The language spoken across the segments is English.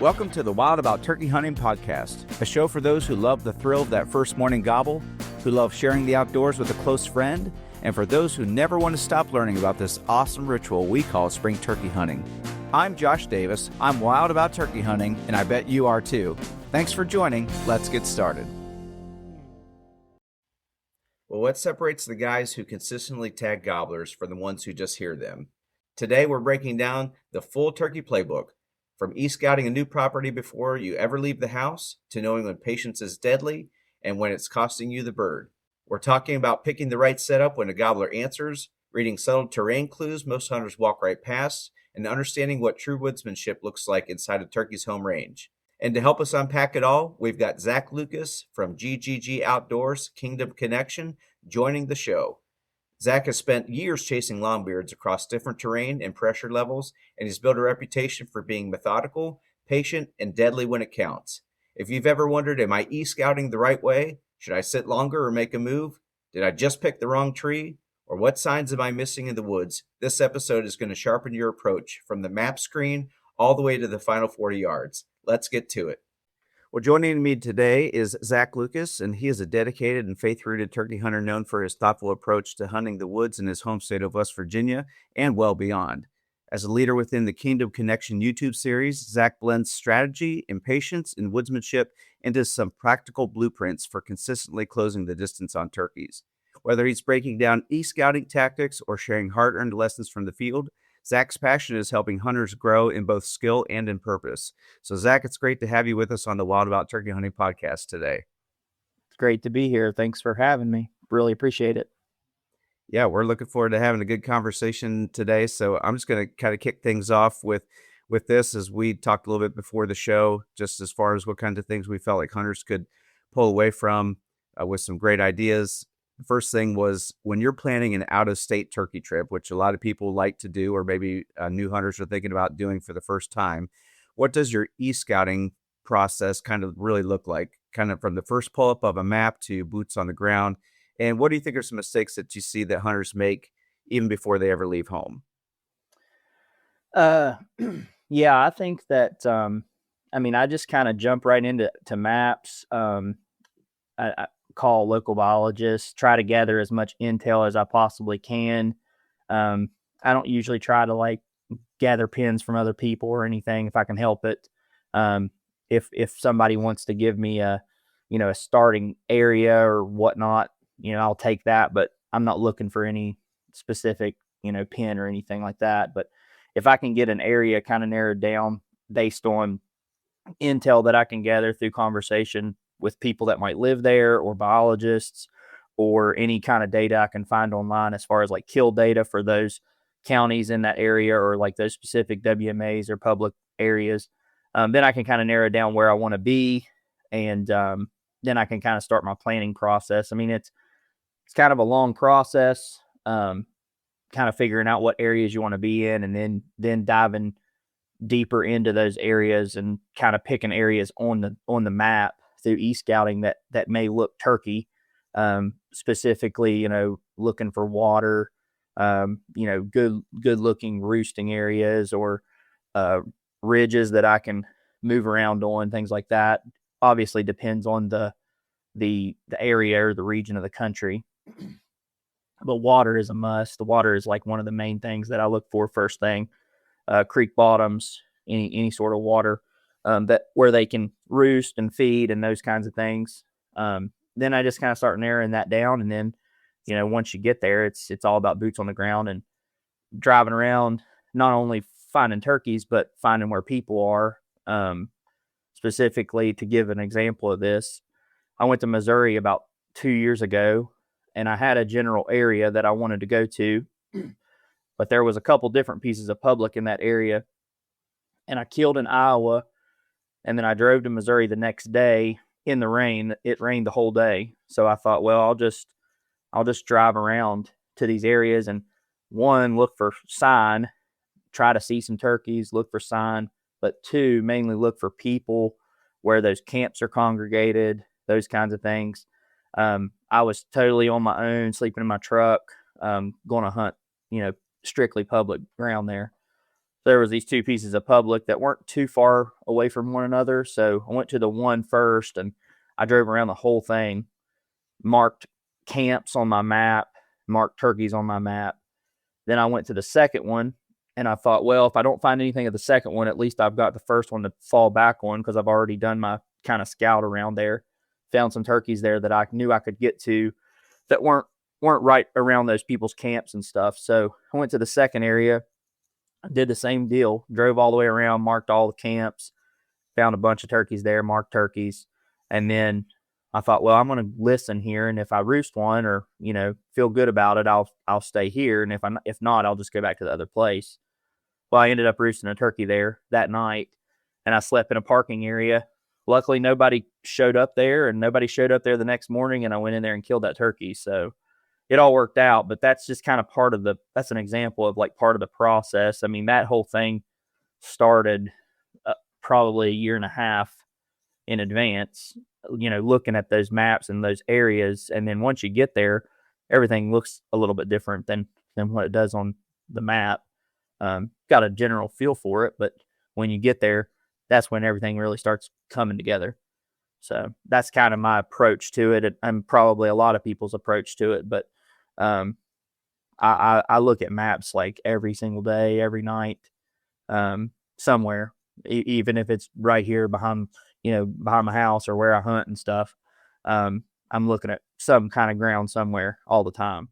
Welcome to the Wild About Turkey Hunting podcast, a show for those who love the thrill of that first morning gobble, who love sharing the outdoors with a close friend, and for those who never want to stop learning about this awesome ritual we call spring turkey hunting. I'm Josh Davis, I'm wild about turkey hunting, and I bet you are too. Thanks for joining. Let's get started. Well, what separates the guys who consistently tag gobblers from the ones who just hear them? Today, we're breaking down the full turkey playbook, from e-scouting a new property before you ever leave the house, to knowing when patience is deadly and when it's costing you the bird. We're talking about picking the right setup when a gobbler answers, reading subtle terrain clues most hunters walk right past, and understanding what true woodsmanship looks like inside a turkey's home range. And to help us unpack it all, we've got Zach Lucas from GGG Outdoors Kingdom Connection joining the show. Zach has spent years chasing longbeards across different terrain and pressure levels, and he's built a reputation for being methodical, patient, and deadly when it counts. If you've ever wondered, am I e-scouting the right way? Should I sit longer or make a move? Did I just pick the wrong tree? Or what signs am I missing in the woods? This episode is going to sharpen your approach from the map screen all the way to the final 40 yards. Let's get to it. Well, joining me today is Zach Lucas, and he is a dedicated and faith-rooted turkey hunter known for his thoughtful approach to hunting the woods in his home state of West Virginia and well beyond. As a leader within the Kingdom Connection YouTube series, Zach blends strategy and patience and woodsmanship into some practical blueprints for consistently closing the distance on turkeys. Whether he's breaking down e-scouting tactics or sharing hard-earned lessons from the field, Zach's passion is helping hunters grow in both skill and in purpose. So, Zach, it's great to have you with us on the Wild About Turkey Hunting podcast today. It's great to be here. Thanks for having me. Really appreciate it. Yeah, we're looking forward to having a good conversation today. So I'm just going to kind of kick things off with this, as we talked a little bit before the show, just as far as what kinds of things we felt like hunters could pull away from with some great ideas. The first thing was, when you're planning an out-of-state turkey trip, which a lot of people like to do, or maybe new hunters are thinking about doing for the first time, what does your e-scouting process kind of really look like? Kind of from the first pull-up of a map to boots on the ground. And what do you think are some mistakes that you see that hunters make even before they ever leave home? Yeah, I think that, I just kind of jump right into maps. I call local biologists, try to gather as much intel as I possibly can. I don't usually try to gather pins from other people or anything if I can help it. If somebody wants to give me a starting area or whatnot, I'll take that, but I'm not looking for any specific, pin or anything like that. But if I can get an area kind of narrowed down based on intel that I can gather through conversation with people that might live there, or biologists, or any kind of data I can find online as far as kill data for those counties in that area, or those specific WMAs or public areas, then I can kind of narrow down where I want to be, and then I can kind of start my planning process. I mean, it's kind of a long process, kind of figuring out what areas you want to be in, and then diving deeper into those areas and kind of picking areas on the map through e-scouting that may look turkey, specifically, looking for water, good looking roosting areas, or ridges that I can move around on, things like that. Obviously depends on the area or the region of the country, but water is a must. The water is one of the main things that I look for first thing. Creek bottoms, any sort of water, that where they can roost and feed and those kinds of things. Then I just kind of start narrowing that down. And then, once you get there, it's all about boots on the ground and driving around, not only finding turkeys, but finding where people are. Specifically, to give an example of this, I went to Missouri about 2 years ago, and I had a general area that I wanted to go to, but there was a couple different pieces of public in that area. And I killed in Iowa, and then I drove to Missouri the next day in the rain. It rained the whole day. So I thought, well, I'll just drive around to these areas and, one, look for sign, try to see some turkeys, look for sign, but two, mainly look for people, where those camps are congregated, those kinds of things. I was totally on my own, sleeping in my truck, going to hunt, strictly public ground there. There was these two pieces of public that weren't too far away from one another. So I went to the one first and I drove around the whole thing, marked camps on my map, marked turkeys on my map. Then I went to the second one and I thought, well, if I don't find anything at the second one, at least I've got the first one to fall back on because I've already done my kind of scout around there. Found some turkeys there that I knew I could get to that weren't right around those people's camps and stuff. So I went to the second area, did the same deal, drove all the way around, marked all the camps, found a bunch of turkeys there, marked turkeys, and then I thought, well, I'm going to listen here, and if I roost one or feel good about it, I'll stay here, and if not, I'll just go back to the other place. Well, I ended up roosting a turkey there that night, and I slept in a parking area. Luckily, nobody showed up there, and nobody showed up there the next morning, and I went in there and killed that turkey. So it all worked out, but that's just kind of that's an example of like part of the process. I mean, that whole thing started probably a year and a half in advance, looking at those maps and those areas. And then once you get there, everything looks a little bit different than what it does on the map. Got a general feel for it, but when you get there, that's when everything really starts coming together. So that's kind of my approach to it, and probably a lot of people's approach to it. But I look at maps like every single day, every night, somewhere, even if it's right here behind my house or where I hunt and stuff. I'm looking at some kind of ground somewhere all the time.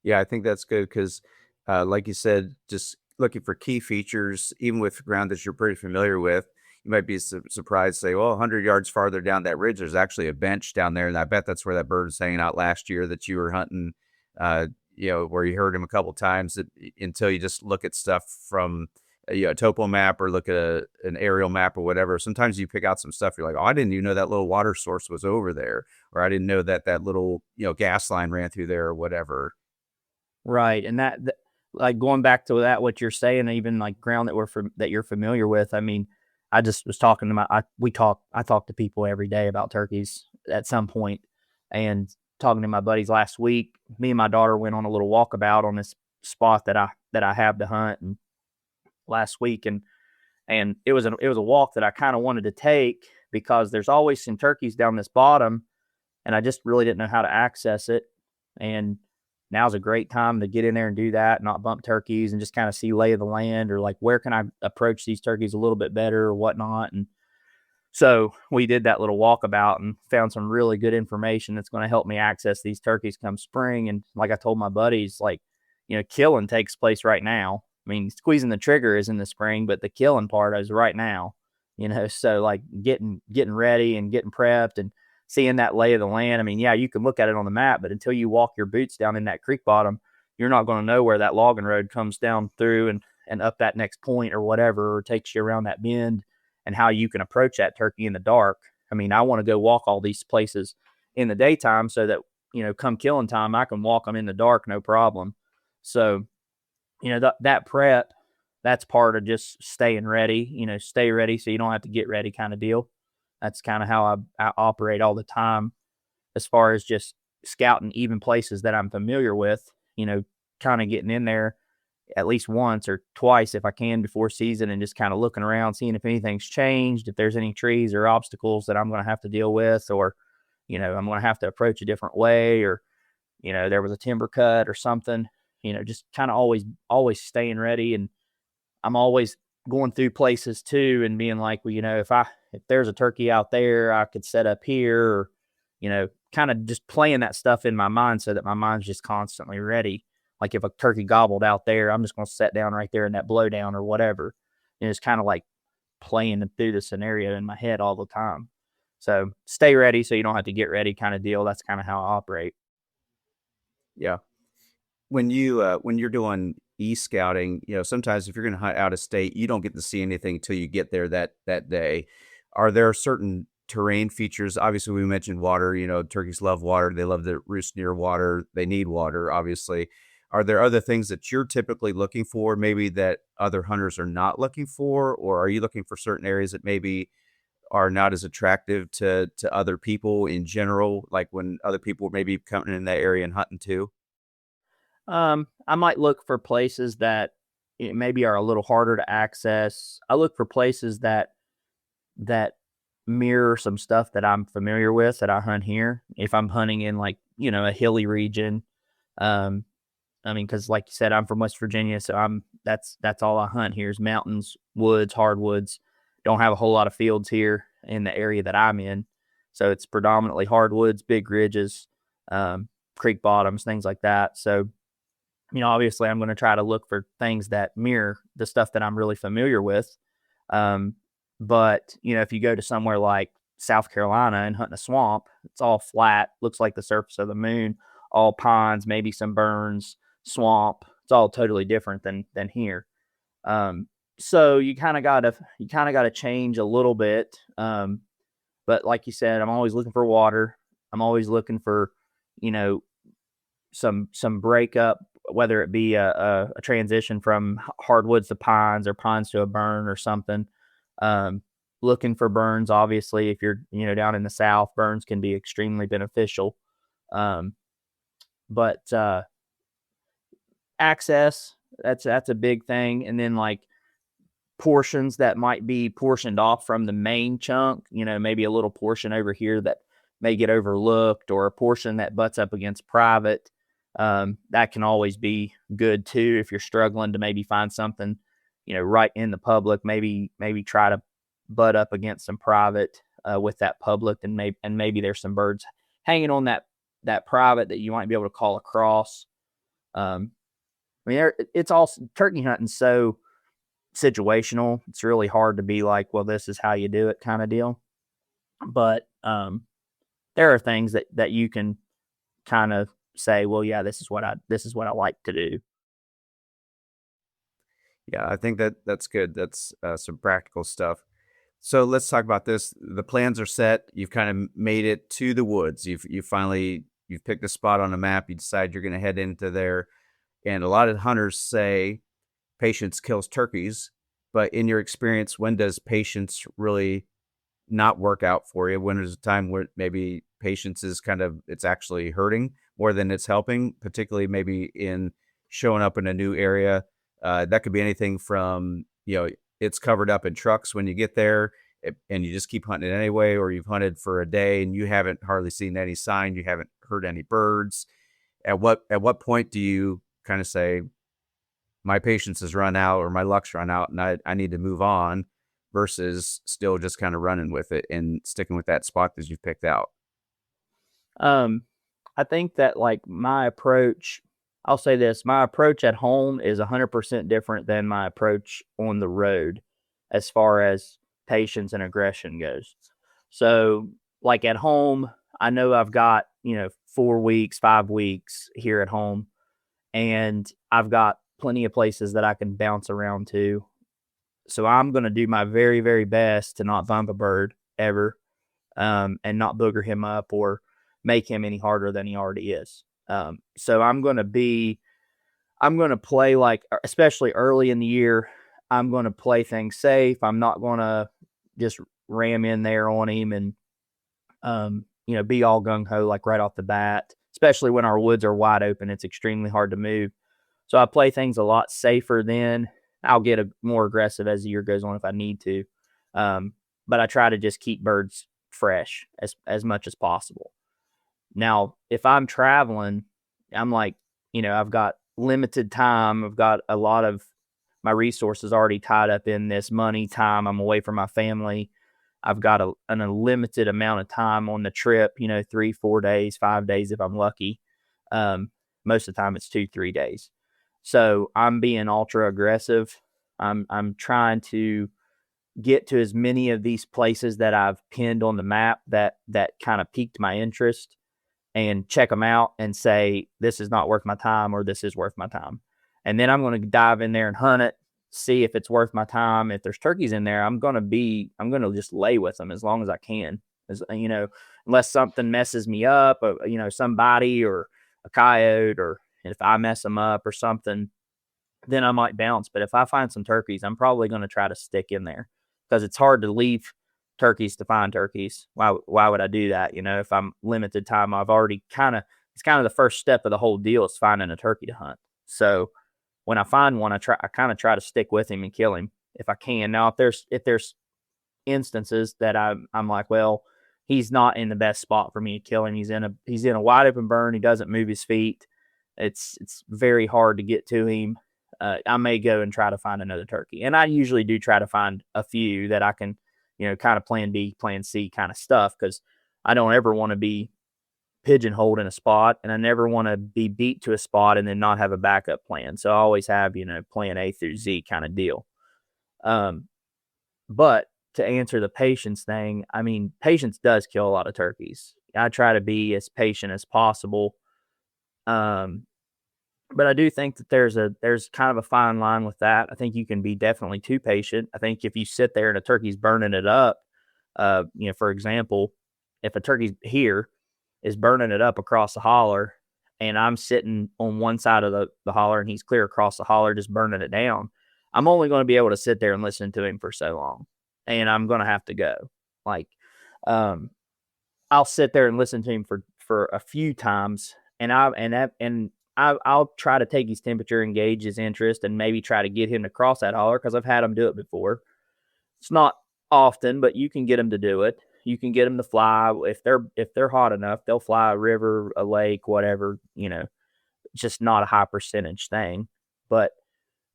Yeah, I think that's good because, like you said, just looking for key features, even with ground that you're pretty familiar with, you might be surprised, say, well, 100 yards farther down that ridge, there's actually a bench down there. And I bet that's where that bird was hanging out last year that you were hunting, where you heard him a couple times until you just look at stuff from a topo map or look at an aerial map or whatever. Sometimes you pick out some stuff. You're like, oh, I didn't even know that little water source was over there. Or I didn't know that little, gas line ran through there or whatever. Right. And that like going back to that, what you're saying, even like ground that you're familiar with. I mean, I just was talking to I talk to people every day about turkeys at some point, and talking to my buddies last week, me and my daughter went on a little walkabout on this spot that I have to hunt and last week. And it was a walk that I kind of wanted to take because there's always some turkeys down this bottom and I just really didn't know how to access it. And now's a great time to get in there and do that, not bump turkeys, and just kind of see lay of the land, or like where can I approach these turkeys a little bit better or whatnot. And so we did that little walkabout and found some really good information that's going to help me access these turkeys come spring. And like I told my buddies, like, killing takes place right now. I mean, squeezing the trigger is in the spring, but the killing part is right now, so like getting ready and getting prepped and seeing that lay of the land. I mean, yeah, you can look at it on the map, but until you walk your boots down in that creek bottom, you're not going to know where that logging road comes down through and up that next point or whatever, or takes you around that bend, and how you can approach that turkey in the dark. I mean, I want to go walk all these places in the daytime so that, come killing time, I can walk them in the dark, no problem. So, that prep, that's part of just staying ready, stay ready so you don't have to get ready kind of deal. That's kind of how I operate all the time, as far as just scouting even places that I'm familiar with, kind of getting in there at least once or twice if I can before season, and just kind of looking around, seeing if anything's changed, if there's any trees or obstacles that I'm going to have to deal with, or, I'm going to have to approach a different way, or, there was a timber cut or something, just kind of always staying ready. And I'm always going through places too and being like, well, if there's a turkey out there, I could set up here, or, kind of just playing that stuff in my mind so that my mind's just constantly ready. Like if a turkey gobbled out there, I'm just going to sit down right there in that blowdown or whatever. And it's kind of like playing through the scenario in my head all the time. So stay ready so you don't have to get ready kind of deal. That's kind of how I operate. Yeah. When you're doing e-scouting, sometimes if you're going to hunt out of state, you don't get to see anything until you get there that day. Are there certain terrain features? Obviously, we mentioned water. Turkeys love water. They love to roost near water. They need water, obviously. Are there other things that you're typically looking for, maybe that other hunters are not looking for, or are you looking for certain areas that maybe are not as attractive to other people in general, like when other people may be coming in that area and hunting too? I might look for places that maybe are a little harder to access. I look for places that mirror some stuff that I'm familiar with that I hunt here. If I'm hunting in like, a hilly region, um, I mean, because like you said, I'm from West Virginia, so that's all I hunt here is mountains, woods, hardwoods. Don't have a whole lot of fields here in the area that I'm in, so it's predominantly hardwoods, big ridges, creek bottoms, things like that. So, obviously, I'm going to try to look for things that mirror the stuff that I'm really familiar with. Um, but if you go to somewhere like South Carolina and hunt in a swamp, it's all flat, looks like the surface of the moon, all pines, maybe some burns, swamp. It's all totally different than here. So you kind of gotta change a little bit. But like you said, I'm always looking for water. I'm always looking for, you know, some breakup, whether it be a transition from hardwoods to pines or pines to a burn or something. Um, Looking for burns, obviously, if you're down in the South, burns can be extremely beneficial. Um, but access, that's a big thing, and then like portions that might be portioned off from the main chunk, maybe a little portion over here that may get overlooked, or a portion that butts up against private. That can always be good too if you're struggling to maybe find something, right in the public. Maybe try to butt up against some private with that public, and maybe there's some birds hanging on that private that you might be able to call across. It's all turkey hunting so situational. It's really hard to be like, well, this is how you do it kind of deal. But there are things that you can kind of say, well, yeah, this is what I like to do. Yeah, I think that's good. That's some practical stuff. So let's talk about this. The plans are set. You've kind of made it to the woods. You've picked a spot on a map. You decide you're going to head into there. And a lot of hunters say patience kills turkeys. But in your experience, when does patience really not work out for you? When there's a time where maybe patience is it's actually hurting more than it's helping, particularly maybe in showing up in a new area. That could be anything from, it's covered up in trucks when you get there and you just keep hunting it anyway, or you've hunted for a day and you haven't hardly seen any sign, you haven't heard any birds. At what point do you kind of say, my patience has run out or my luck's run out and I need to move on, versus still just kind of running with it and sticking with that spot that you've picked out? I think that like I'll say this, my approach at home is 100% different than my approach on the road as far as patience and aggression goes. So like at home, I know I've got, 4 weeks, 5 weeks here at home, and I've got plenty of places that I can bounce around to. So I'm going to do my very, very best to not bump a bird ever, and not booger him up or make him any harder than he already is. So I'm going to play like, especially early in the year, I'm going to play things safe. I'm not going to just ram in there on him and, be all gung ho, like right off the bat, especially when our woods are wide open. It's extremely hard to move. So I play things a lot safer then. I'll get more aggressive as the year goes on if I need to. But I try to just keep birds fresh as much as possible. Now, if I'm traveling, I'm like, I've got limited time. I've got a lot of my resources already tied up in this money, time. I'm away from my family. I've got an unlimited amount of time on the trip, 3, 4 days, 5 days if I'm lucky. Most of the time it's 2, 3 days. So I'm being ultra aggressive. I'm trying to get to as many of these places that I've pinned on the map that kind of piqued my interest, and check them out and say, this is not worth my time or this is worth my time. And then I'm going to dive in there and hunt it, see if it's worth my time. If there's turkeys in there, I'm going to just lay with them as long as I can, unless something messes me up, somebody or a coyote, or if I mess them up or something, then I might bounce. But if I find some turkeys, I'm probably going to try to stick in there, because it's hard to leave turkeys to find turkeys. Why would I do that? If I'm limited time, it's kind of the first step of the whole deal is finding a turkey to hunt. So when I find one, I kind of try to stick with him and kill him if I can. Now, if there's instances that I'm like, well, he's not in the best spot for me to kill him. He's in a wide open burn. He doesn't move his feet. It's very hard to get to him. I may go and try to find another turkey, and I usually do try to find a few that I can, kind of plan B, plan C kind of stuff, because I don't ever want to be pigeonholed in a spot, and I never want to be beat to a spot and then not have a backup plan. So I always have, plan A through Z kind of deal. But to answer the patience thing, I mean, patience does kill a lot of turkeys. I try to be as patient as possible. But I do think that there's kind of a fine line with that. I think you can be definitely too patient. I think if you sit there and a turkey's burning it up, for example, if a turkey's here is burning it up across the holler, and I'm sitting on one side of the holler and he's clear across the holler just burning it down, I'm only going to be able to sit there and listen to him for so long, and I'm going to have to go. Like, I'll sit there and listen to him for a few times, and I'll try to take his temperature and gauge his interest and maybe try to get him to cross that holler, because I've had him do it before. It's not often, but you can get him to do it. You can get them to fly. If they're hot enough, they'll fly a river, a lake, whatever, just not a high percentage thing. But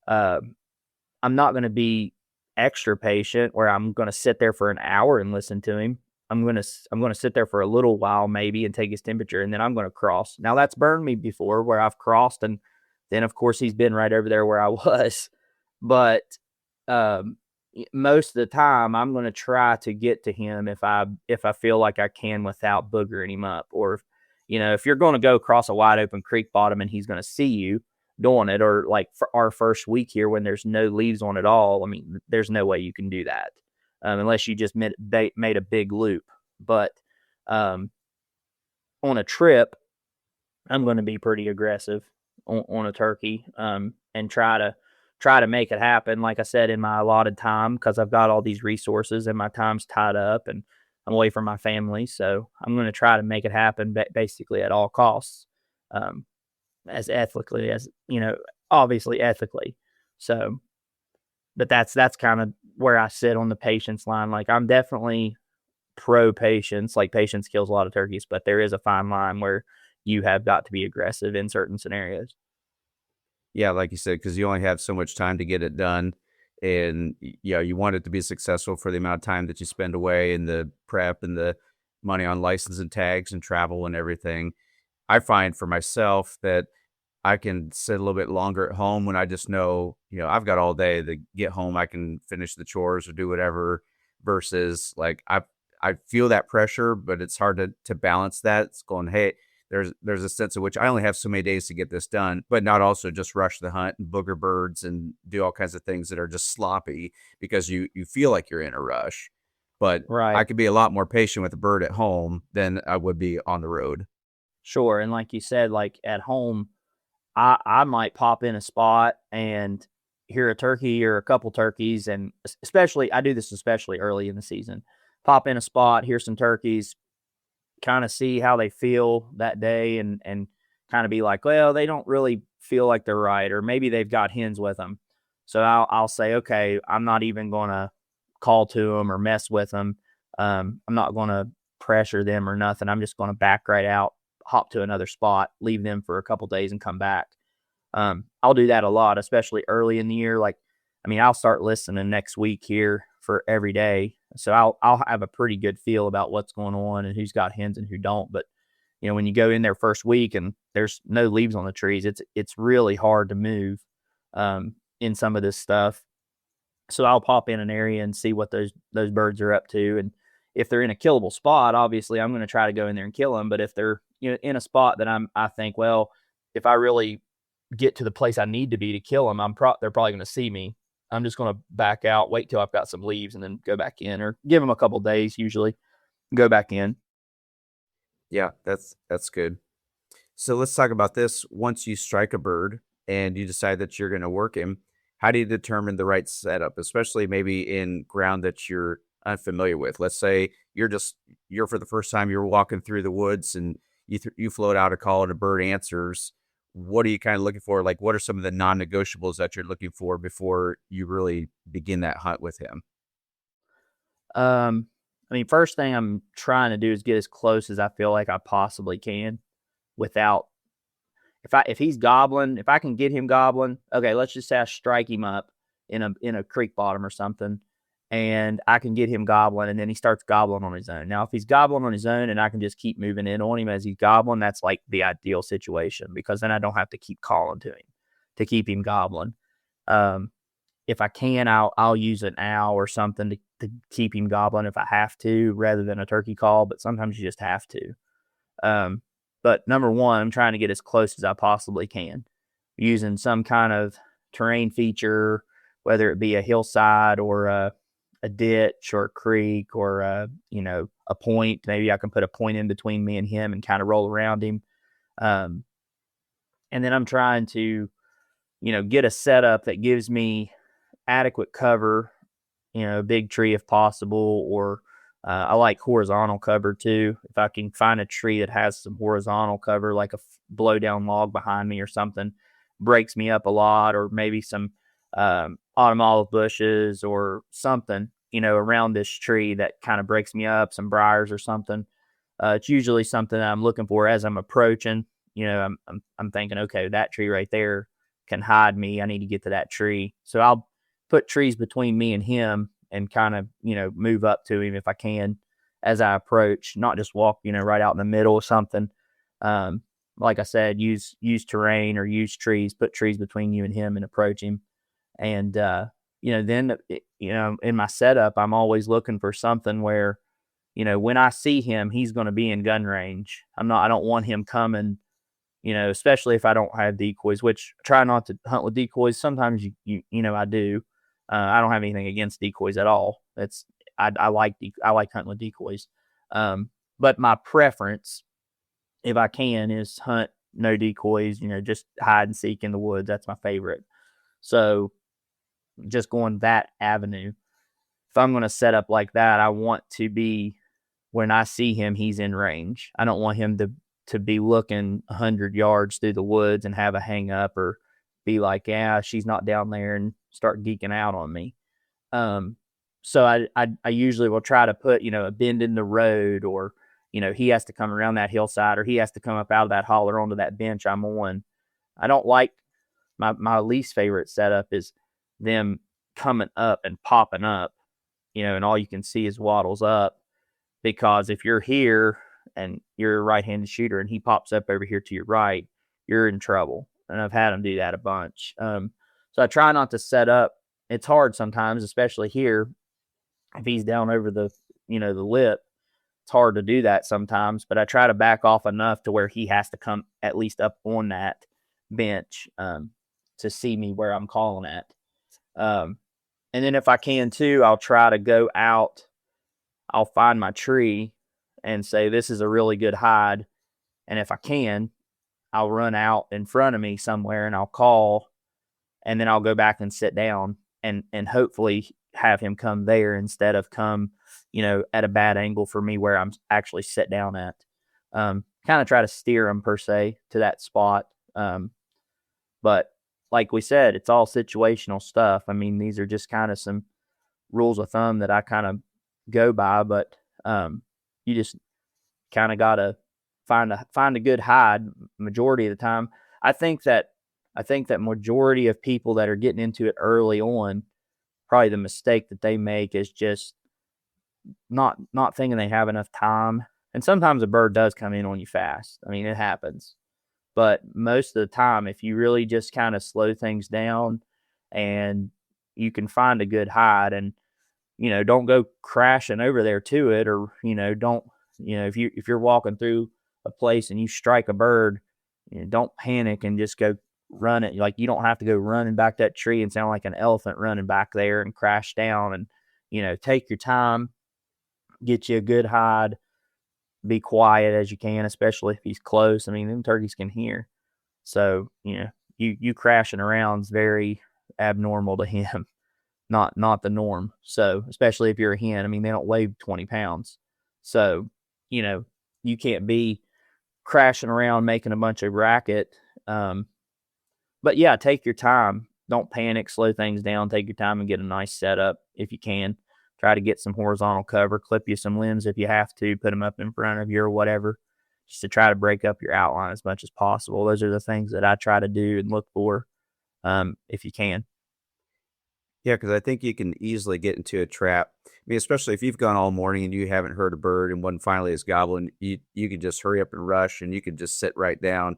I'm not going to be extra patient where I'm going to sit there for an hour and listen to him. I'm going to sit there for a little while maybe and take his temperature, and then I'm going to cross. Now, that's burned me before where I've crossed, and then of course he's been right over there where I was. But most of the time I'm going to try to get to him if I feel like I can without boogering him up. Or, if you're going to go across a wide open creek bottom and he's going to see you doing it, or like for our first week here when there's no leaves on at all, I mean, there's no way you can do that unless you just made a big loop. But on a trip, I'm going to be pretty aggressive on a turkey and try to make it happen, like I said, in my allotted time, because I've got all these resources and my time's tied up and I'm away from my family. So I'm going to try to make it happen basically at all costs, as ethically as, obviously ethically. So, but that's kind of where I sit on the patience line. Like, I'm definitely pro patience. Like, patience kills a lot of turkeys, but there is a fine line where you have got to be aggressive in certain scenarios. Yeah, like you said, because you only have so much time to get it done. And you want it to be successful for the amount of time that you spend away, and the prep and the money on license and tags and travel and everything. I find for myself that I can sit a little bit longer at home when I just know, I've got all day to get home. I can finish the chores or do whatever, versus like I feel that pressure, but it's hard to balance that. It's going, hey, there's a sense of which I only have so many days to get this done, but not also just rush the hunt and booger birds and do all kinds of things that are just sloppy because you feel like you're in a rush. But Right. I could be a lot more patient with a bird at home than I would be on the road. Sure. And like you said, like at home, I might pop in a spot and hear a turkey or a couple turkeys, and I do this especially early in the season. Pop in a spot, hear some turkeys, kind of see how they feel that day, and kind of be like, well, they don't really feel like they're right, or maybe they've got hens with them. So I'll say, okay, I'm not even going to call to them or mess with them. I'm not going to pressure them or nothing. I'm just going to back right out, hop to another spot, leave them for a couple days and come back. I'll do that a lot, especially early in the year. Like, I mean, I'll start listening next week here for every day. So I'll have a pretty good feel about what's going on and who's got hens and who don't. But, when you go in there first week and there's no leaves on the trees, it's really hard to move in some of this stuff. So I'll pop in an area and see what those birds are up to. And if they're in a killable spot, obviously I'm going to try to go in there and kill them. But if they're in a spot that I think, well, if I really get to the place I need to be to kill them, they're probably going to see me. I'm just going to back out, wait till I've got some leaves, and then go back in, or give them a couple days usually, go back in. Yeah, that's good. So let's talk about this. Once you strike a bird and you decide that you're going to work him, how do you determine the right setup, especially maybe in ground that you're unfamiliar with? Let's say you're for the first time, you're walking through the woods and you float out a call and a bird answers. what are you kind of looking for? Like, what are some of the non-negotiables that you're looking for before you really begin that hunt with him? I mean, first thing I'm trying to do is get as close as I feel like I possibly can without if he's gobbling, if I can get him gobbling, okay, let's just say I strike him up in a creek bottom or something, and I can get him gobbling, and then he starts gobbling on his own. Now, if he's gobbling on his own and I can just keep moving in on him as he's gobbling, that's like the ideal situation, because then I don't have to keep calling to him to keep him gobbling. Um, if I can, I'll use an owl or something to keep him gobbling if I have to, rather than a turkey call. But sometimes you just have to. But number one, I'm trying to get as close as I possibly can, using some kind of terrain feature, whether it be a hillside or a ditch or a creek or a point. Maybe I can put a point in between me and him and kind of roll around him. And then I'm trying to, get a setup that gives me adequate cover, a big tree if possible, or I like horizontal cover too. If I can find a tree that has some horizontal cover, like a blow down log behind me or something, breaks me up a lot, or maybe some autumn olive bushes or something, around this tree that kind of breaks me up, some briars or something. It's usually something that I'm looking for as I'm approaching. I'm thinking, okay, that tree right there can hide me. I need to get to that tree. So I'll put trees between me and him and kind of, move up to him if I can as I approach, not just walk, right out in the middle or something. Like I said, use terrain or use trees, put trees between you and him and approach him. And, then, in my setup, I'm always looking for something where, when I see him, he's going to be in gun range. I don't want him coming, especially if I don't have decoys, which I try not to hunt with decoys. Sometimes I do. I don't have anything against decoys at all. I like hunting with decoys. But my preference, if I can, is hunt no decoys, just hide and seek in the woods. That's my favorite. So just going that avenue. If I'm going to set up like that, I want to be, when I see him, he's in range. I don't want him to be looking 100 yards through the woods and have a hang up, or be like, yeah, she's not down there, and start geeking out on me. So I usually will try to put, a bend in the road, or, he has to come around that hillside, or he has to come up out of that holler onto that bench I'm on. I don't like, my least favorite setup is them coming up and popping up, and all you can see is wattles up. Because if you're here and you're a right-handed shooter and he pops up over here to your right, you're in trouble. And I've had him do that a bunch. So I try not to set up. It's hard sometimes, especially here. If he's down over the lip, it's hard to do that sometimes. But I try to back off enough to where he has to come at least up on that bench to see me where I'm calling at. And then if I can too, I'll try to go out. I'll find my tree and say, this is a really good hide. And if I can, I'll run out in front of me somewhere and I'll call, and then I'll go back and sit down and hopefully have him come there instead of come, at a bad angle for me where I'm actually sit down at. Kind of try to steer him per se to that spot. But like we said, it's all situational stuff. I mean, these are just kind of some rules of thumb that I kind of go by, but you just kind of got to find a good hide majority of the time. I think that majority of people that are getting into it early on, probably the mistake that they make is just not thinking they have enough time. And sometimes a bird does come in on you fast. I mean, it happens. But most of the time, if you really just kind of slow things down and you can find a good hide, and don't go crashing over there to it, or don't, if you're walking through a place and you strike a bird, don't panic and just go run it. Like, you don't have to go running back that tree and sound like an elephant running back there and crash down. And take your time, get you a good hide, be quiet as you can, especially if he's close. I mean, them turkeys can hear. So, you crashing around is very abnormal to him, not the norm. So, especially if you're a hen, I mean, they don't weigh 20 pounds. So, you can't be crashing around making a bunch of racket But yeah, take your time. Don't panic, slow things down, take your time and get a nice setup if you can. Try to get some horizontal cover, clip you some limbs if you have to, put them up in front of you or whatever, just to try to break up your outline as much as possible. Those are the things that I try to do and look for if you can. Yeah, because I think you can easily get into a trap. I mean, especially if you've gone all morning and you haven't heard a bird and one finally is gobbling, you can just hurry up and rush and you can just sit right down.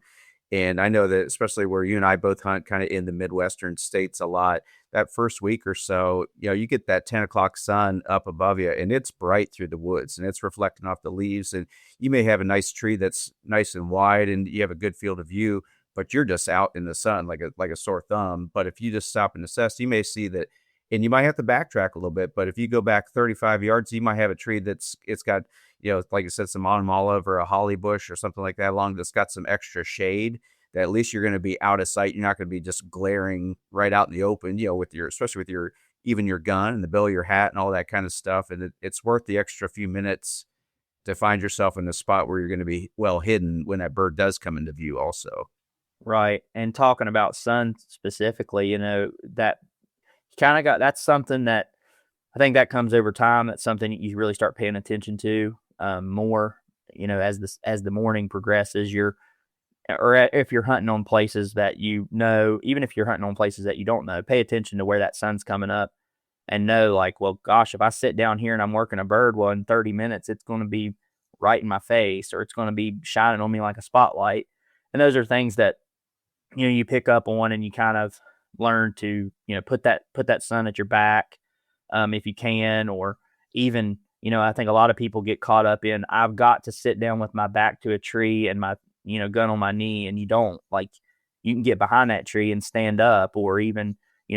And I know that especially where you and I both hunt kind of in the Midwestern states a lot, that first week or so, you get that 10 o'clock sun up above you and it's bright through the woods and it's reflecting off the leaves. And you may have a nice tree that's nice and wide and you have a good field of view, but you're just out in the sun like a sore thumb. But if you just stop and assess, you may see that, and you might have to backtrack a little bit. But if you go back 35 yards, you might have a tree it's got, like I said, some autumn olive or a holly bush or something like that along that's got some extra shade. That at least you're going to be out of sight. You're not going to be just glaring right out in the open, especially with even your gun and the bill of your hat and all that kind of stuff. And it's worth the extra few minutes to find yourself in a spot where you're going to be well hidden when that bird does come into view also. Right. And talking about sun specifically, that kind of that's something that I think that comes over time. That's something you really start paying attention to more, as the morning progresses. If you're hunting on places that even if you're hunting on places that you don't know, pay attention to where that sun's coming up and know, like, well, gosh, if I sit down here and I'm working a bird, well, in 30 minutes, it's going to be right in my face or it's going to be shining on me like a spotlight. And those are things that, you pick up on and you kind of learn to, put that sun at your back if you can, or even, I think a lot of people get caught up in, I've got to sit down with my back to a tree and my, gun on my knee, and you don't. Like, you can get behind that tree and stand up, or even,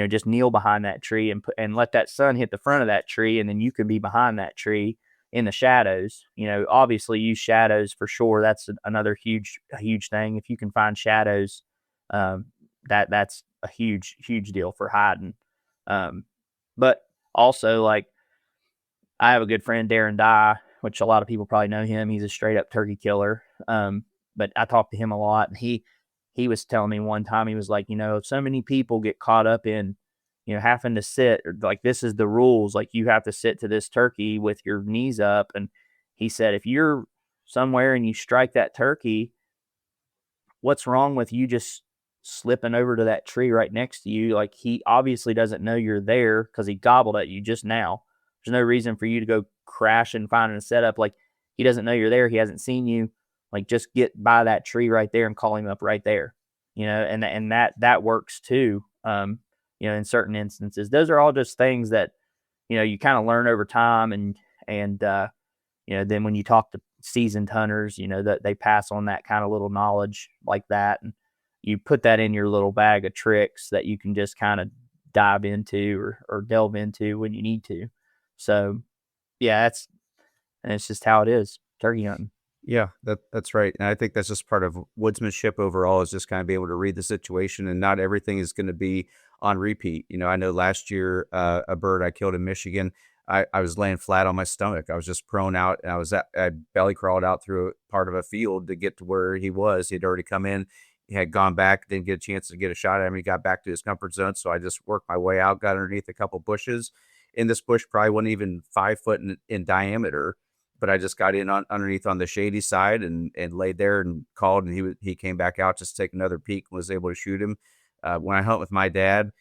just kneel behind that tree and let that sun hit the front of that tree, and then you can be behind that tree in the shadows. Obviously use shadows for sure. That's another huge thing. If you can find shadows, that's a huge deal for hiding. But also, like, I have a good friend, Darren Dye, which a lot of people probably know him. He's a straight up turkey killer. But I talked to him a lot, and he was telling me one time, he was like, so many people get caught up in, having to sit, or like, this is the rules. Like, you have to sit to this turkey with your knees up. And he said, if you're somewhere and you strike that turkey, what's wrong with you just slipping over to that tree right next to you? Like, he obviously doesn't know you're there because he gobbled at you just now. There's no reason for you to go crash and find a setup. Like, he doesn't know you're there. He hasn't seen you. Like, just get by that tree right there and call him up right there. And that works too. In certain instances, those are all just things that, you kind of learn over time, and then when you talk to seasoned hunters, that they pass on that kind of little knowledge like that, and you put that in your little bag of tricks that you can just kind of dive into or delve into when you need to. So yeah, it's just how it is turkey hunting. Yeah, that's right. And I think that's just part of woodsmanship overall, is just kind of be able to read the situation, and not everything is going to be on repeat. I know last year, a bird I killed in Michigan, I was laying flat on my stomach. I was just prone out, and I belly crawled out through part of a field to get to where he was. He'd already come in. He had gone back, didn't get a chance to get a shot at him. He got back to his comfort zone. So I just worked my way out, got underneath a couple bushes. And this bush probably wasn't even 5 foot in diameter, but I just got in underneath on the shady side and laid there and called, and he came back out just to take another peek and was able to shoot him. When I hunt with my dad,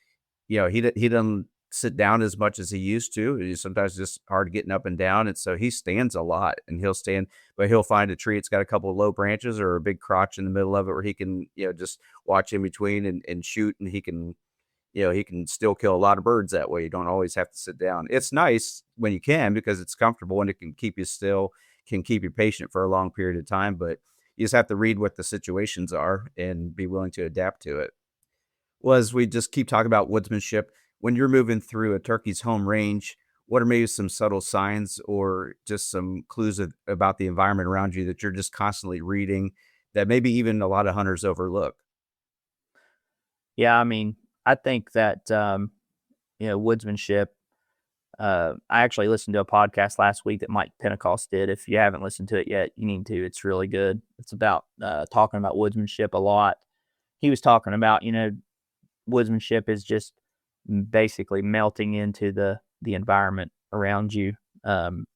he doesn't sit down as much as he used to. It's sometimes just hard getting up and down, and so he stands a lot, and he'll find a tree. It's got a couple of low branches or a big crotch in the middle of it where he can just watch in between and shoot, and he can still kill a lot of birds that way. You don't always have to sit down. It's nice when you can, because it's comfortable and it can keep you still, can keep you patient for a long period of time, but you just have to read what the situations are and be willing to adapt to it. Well, as we just keep talking about woodsmanship, when you're moving through a turkey's home range, what are maybe some subtle signs or just some clues about the environment around you that you're just constantly reading that maybe even a lot of hunters overlook? Yeah, I mean, I think that woodsmanship. I actually listened to a podcast last week that Mike Pentecost did. If you haven't listened to it yet, you need to. It's really good. It's about talking about woodsmanship a lot. he was talking about, woodsmanship is just basically melting into the environment around you. And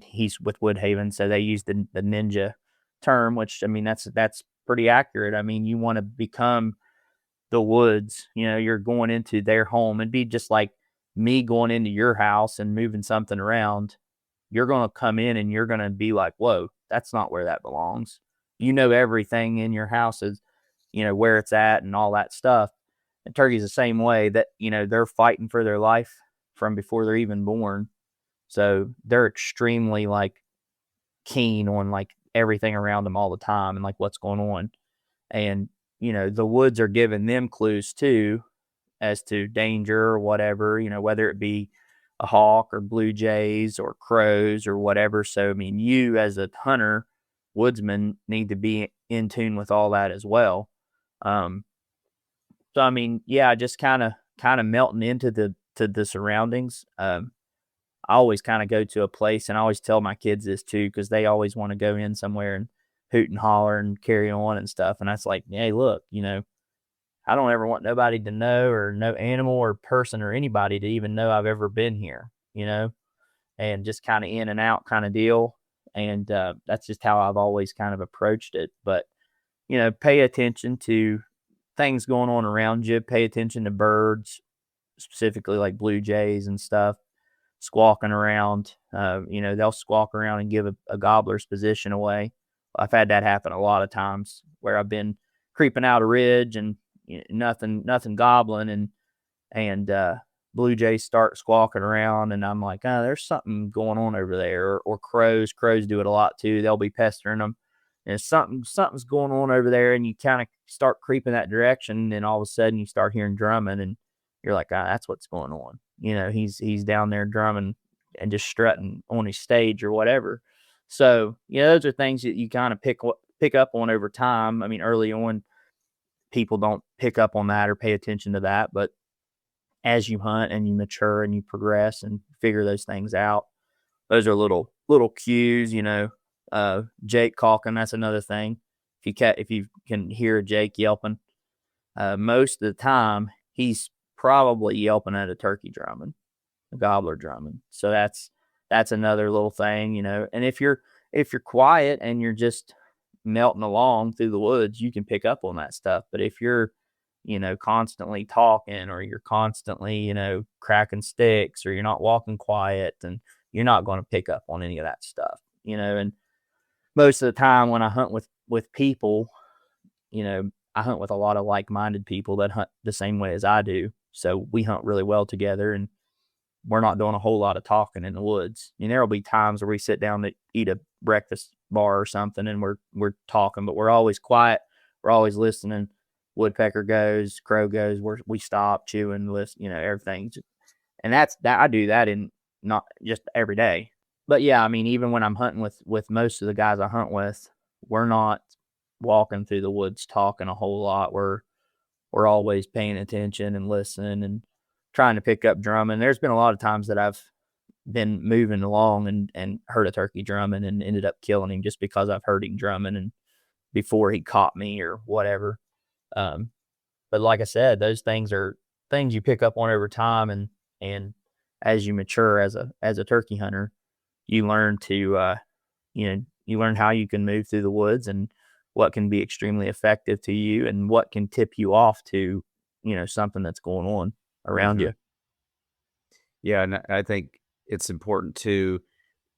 he's with Woodhaven, so they use the ninja term, which, I mean, that's pretty accurate. I mean, you want to become the woods. You're going into their home. It'd be just like me going into your house and moving something around. You're going to come in and you're going to be like, whoa, that's not where that belongs. Everything in your house is, where it's at and all that stuff. And turkey's the same way, that, they're fighting for their life from before they're even born. So they're extremely like keen on like everything around them all the time and like what's going on. And, the woods are giving them clues too as to danger or whatever, whether it be a hawk or blue jays or crows or whatever. So, I mean, you as a hunter, woodsman, need to be in tune with all that as well. So, I mean, yeah, just kind of melting into the surroundings. I always kind of go to a place, and I always tell my kids this too, because they always want to go in somewhere and hoot and holler and carry on and stuff. And that's like, hey, look, I don't ever want nobody to know, or no animal or person or anybody to even know I've ever been here, and just kind of in and out kind of deal. And that's just how I've always kind of approached it. But, pay attention to things going on around you. Pay attention to birds, specifically like blue jays and stuff, squawking around. They'll squawk around and give a gobbler's position away. I've had that happen a lot of times where I've been creeping out a ridge and nothing gobbling, and blue jays start squawking around, and I'm like, there's something going on over there. Or crows do it a lot too. They'll be pestering them, and something's going on over there, and you kind of start creeping that direction, and all of a sudden you start hearing drumming, and you're like, that's what's going on. He's down there drumming and just strutting on his stage or whatever. So, those are things that you kind of pick up on over time. I mean, early on, people don't pick up on that or pay attention to that, but as you hunt and you mature and you progress and figure those things out, those are little cues. Jake calking, that's another thing. If you can hear a Jake yelping, most of the time he's probably yelping at a turkey drumming, a gobbler drumming. So that's another little thing, And if you're quiet and you're just melting along through the woods, you can pick up on that stuff. But if you're, constantly talking, or you're constantly, cracking sticks, or you're not walking quiet, and you're not going to pick up on any of that stuff, And most of the time when I hunt with people, I hunt with a lot of like-minded people that hunt the same way as I do. So we hunt really well together, and we're not doing a whole lot of talking in the woods. There'll be times where we sit down to eat a breakfast bar or something, and we're talking, but we're always quiet. We're always listening. Woodpecker goes, crow goes, we stop, chew, and listen, everything. And that I do that in not just every day. But yeah, I mean, even when I'm hunting with most of the guys I hunt with, we're not walking through the woods talking a whole lot. We're always paying attention and listening and trying to pick up drumming. There's been a lot of times that I've been moving along and heard a turkey drumming and ended up killing him just because I've heard him drumming and before he caught me or whatever. But like I said, those things are things you pick up on over time, and as you mature as a turkey hunter, you learn to you learn how you can move through the woods and what can be extremely effective to you and what can tip you off to, something that's going on around you. Yeah, and I think it's important too,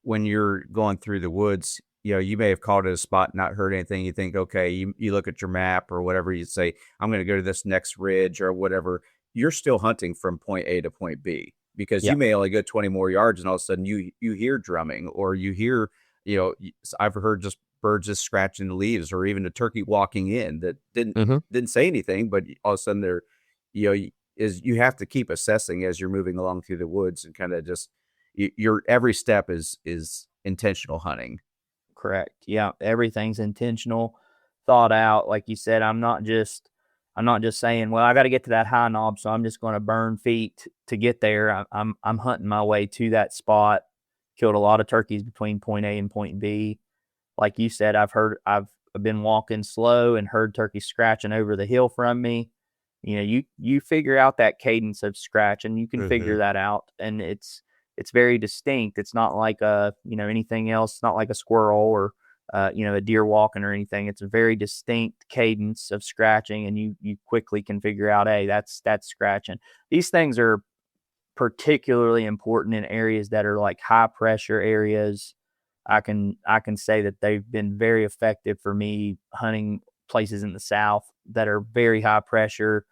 when you're going through the woods, you may have called at a spot, not heard anything. You think, okay, you look at your map or whatever, you say, I'm going to go to this next ridge or whatever. You're still hunting from point A to point B, because you may only go 20 more yards, and all of a sudden you hear drumming, or you hear, I've heard just birds just scratching the leaves, or even a turkey walking in that didn't say anything, but all of a sudden they're, you have to keep assessing as you're moving along through the woods, and kind of just your every step is intentional hunting. Correct. Yeah, everything's intentional, thought out. Like you said, I'm not just saying, well, I got to get to that high knob, so I'm just going to burn feet to get there. I'm hunting my way to that spot. Killed a lot of turkeys between point A and point B. Like you said, I've been walking slow and heard turkeys scratching over the hill from me, you figure out that cadence of scratch, and you can figure that out, and it's very distinct. It's not like anything else. It's not like a squirrel or a deer walking or anything. It's a very distinct cadence of scratching, and you quickly can figure out, hey, that's scratching. These things are particularly important in areas that are like high pressure areas. I can say that they've been very effective for me hunting places in the South that are very high pressure.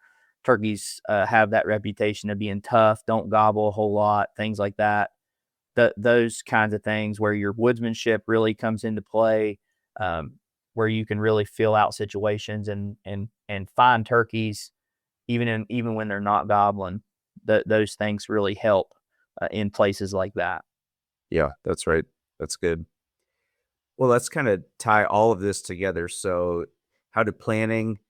Turkeys have that reputation of being tough, don't gobble a whole lot, things like that. Those kinds of things where your woodsmanship really comes into play, where you can really fill out situations and find turkeys even when they're not gobbling. Those things really help in places like that. Yeah, that's right. That's good. Well, let's kind of tie all of this together. So, how do planning,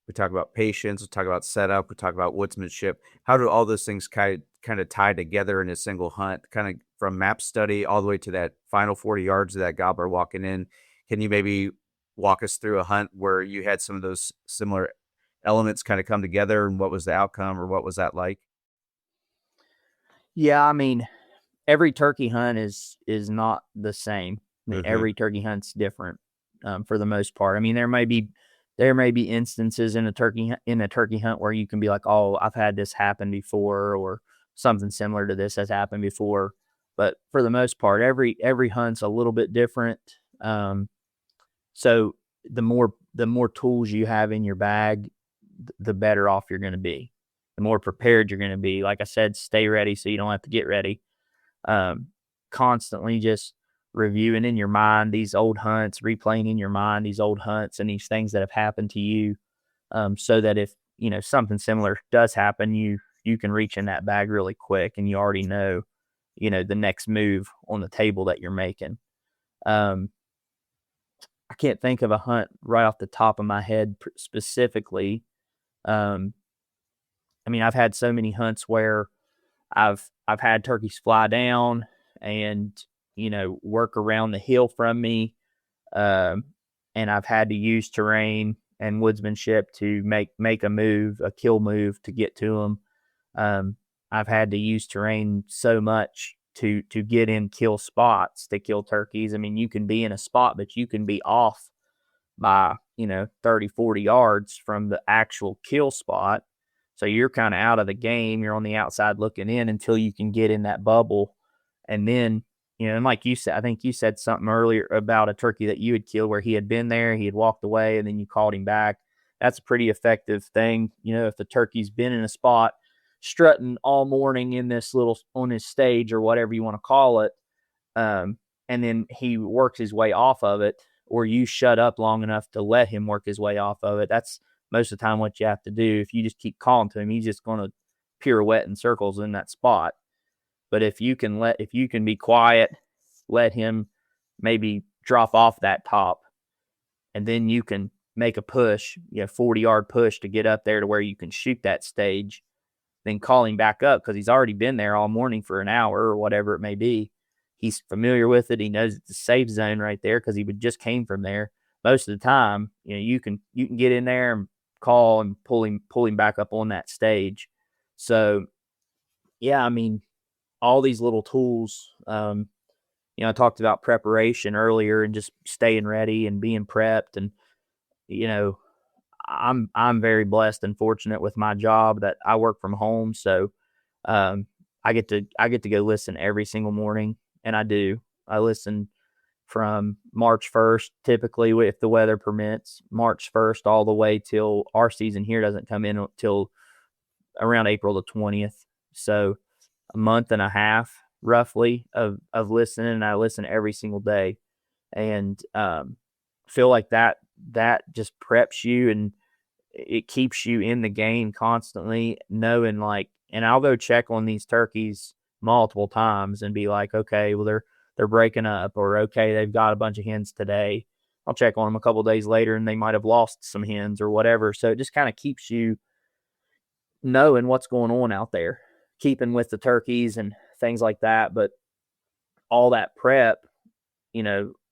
we talk about patience, we talk about setup, we talk about woodsmanship. How do all those things kind of tie together in a single hunt, kind of from map study all the way to that final 40 yards of that gobbler walking in? Can you maybe walk us through a hunt where you had some of those similar elements kind of come together, and what was the outcome, or what was that like? Yeah, I mean, every turkey hunt is not the same. I mean, every turkey hunt's different, for the most part. I mean, there may be instances in a turkey hunt where you can be like, oh, I've had this happen before, or something similar to this has happened before. But for the most part, every hunt's a little bit different. So the more tools you have in your bag, the better off you're going to be. The more prepared you're going to be. Like I said, stay ready so you don't have to get ready. Constantly just reviewing in your mind these old hunts, replaying in your mind these old hunts and these things that have happened to you, so that if something similar does happen, you can reach in that bag really quick, and you already know the next move on the table that you're making. I can't think of a hunt right off the top of my head specifically. I mean, I've had so many hunts where I've had turkeys fly down and work around the hill from me, and I've had to use terrain and woodsmanship to make a kill move to get to them. I've had to use terrain so much to get in kill spots to kill turkeys. I mean, you can be in a spot, but you can be off by 30, 40 yards from the actual kill spot. So you're kind of out of the game. You're on the outside looking in until you can get in that bubble. And then, and like you said, I think you said something earlier about a turkey that you had killed where he had been there, he had walked away, and then you called him back. That's a pretty effective thing. If the turkey's been in a spot strutting all morning in this on his stage or whatever you want to call it, and then he works his way off of it, or you shut up long enough to let him work his way off of it. That's most of the time what you have to do. If you just keep calling to him, he's just going to pirouette in circles in that spot. But if you can be quiet, let him maybe drop off that top, and then you can make a push, 40-yard push to get up there to where you can shoot that stage, then call him back up because he's already been there all morning for an hour or whatever it may be. He's familiar with it. He knows it's a safe zone right there because he just came from there. Most of the time, you can get in there and call and pull him back up on that stage. So, yeah, I mean, all these little tools. I talked about preparation earlier and just staying ready and being prepped. And I'm very blessed and fortunate with my job that I work from home. So I get to go listen every single morning, and I do. I listen from March 1st, typically, if the weather permits, March 1st all the way till our season here doesn't come in until around April the 20th. So a month and a half roughly of listening, and I listen every single day, and feel like that just preps you and it keeps you in the game constantly, knowing and I'll go check on these turkeys multiple times and be like, okay, well they're breaking up, or okay, they've got a bunch of hens today. I'll check on them a couple of days later and they might have lost some hens or whatever. So it just kind of keeps you knowing what's going on out there, keeping with the turkeys and things like that. But all that prep,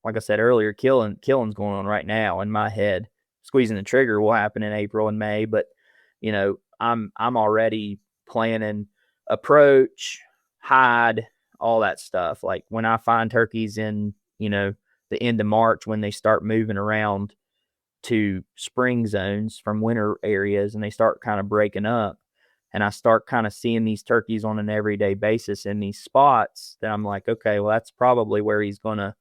like I said earlier, killing's going on right now in my head. Squeezing the trigger will happen in April and May, but I'm already planning approach, hide, all that stuff. Like when I find turkeys in, the end of March, when they start moving around to spring zones from winter areas and they start kind of breaking up, and I start kind of seeing these turkeys on an everyday basis in these spots, then I'm like, okay, well, that's probably where he's going to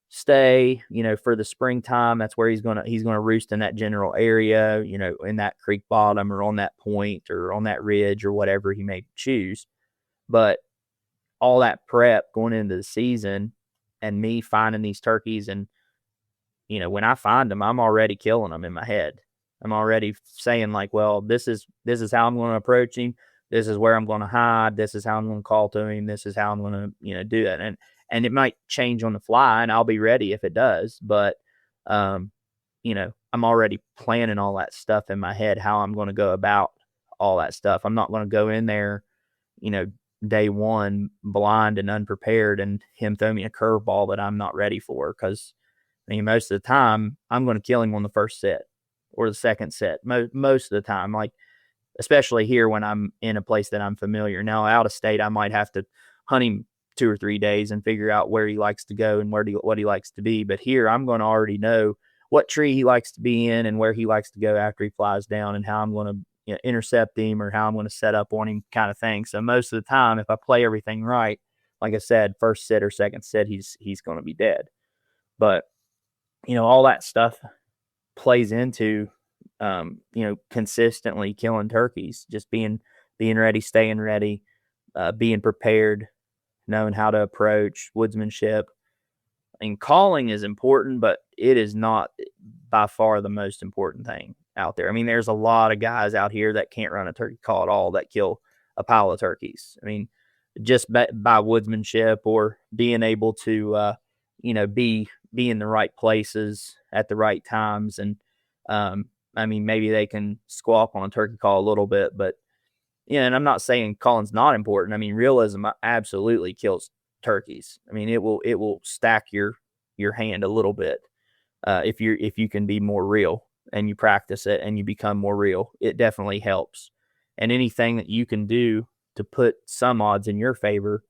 stay, for the springtime. That's where he's going to roost in that general area, in that creek bottom or on that point or on that ridge or whatever he may choose. But all that prep going into the season and me finding these turkeys, and when I find them, I'm already killing them in my head. I'm already saying like, well, this is how I'm going to approach him. This is where I'm going to hide. This is how I'm going to call to him. This is how I'm going to, do that. And it might change on the fly, and I'll be ready if it does. But, I'm already planning all that stuff in my head, how I'm going to go about all that stuff. I'm not going to go in there, day one blind and unprepared and him throw me a curveball that I'm not ready for. Because, most of the time I'm going to kill him on the first set or the second set. Most of the time, like, especially here when I'm in a place that I'm familiar. Now, out of state, I might have to hunt him 2 or 3 days and figure out where he likes to go and what he likes to be. But here, I'm going to already know what tree he likes to be in and where he likes to go after he flies down, and how I'm going to intercept him or how I'm going to set up on him, kind of thing. So most of the time, if I play everything right, like I said, first set or second set, he's going to be dead. But all that stuff plays into consistently killing turkeys, just being ready, staying ready, being prepared, knowing how to approach, woodsmanship. And calling is important, but it is not by far the most important thing out there. There's a lot of guys out here that can't run a turkey call at all that kill a pile of turkeys. Just by woodsmanship or being able to, be in the right places at the right times. And, maybe they can squawk on a turkey call a little bit, but and I'm not saying calling's not important. Realism absolutely kills turkeys. It will stack your hand a little bit if you can be more real and you practice it and you become more real. It definitely helps. And anything that you can do to put some odds in your favor,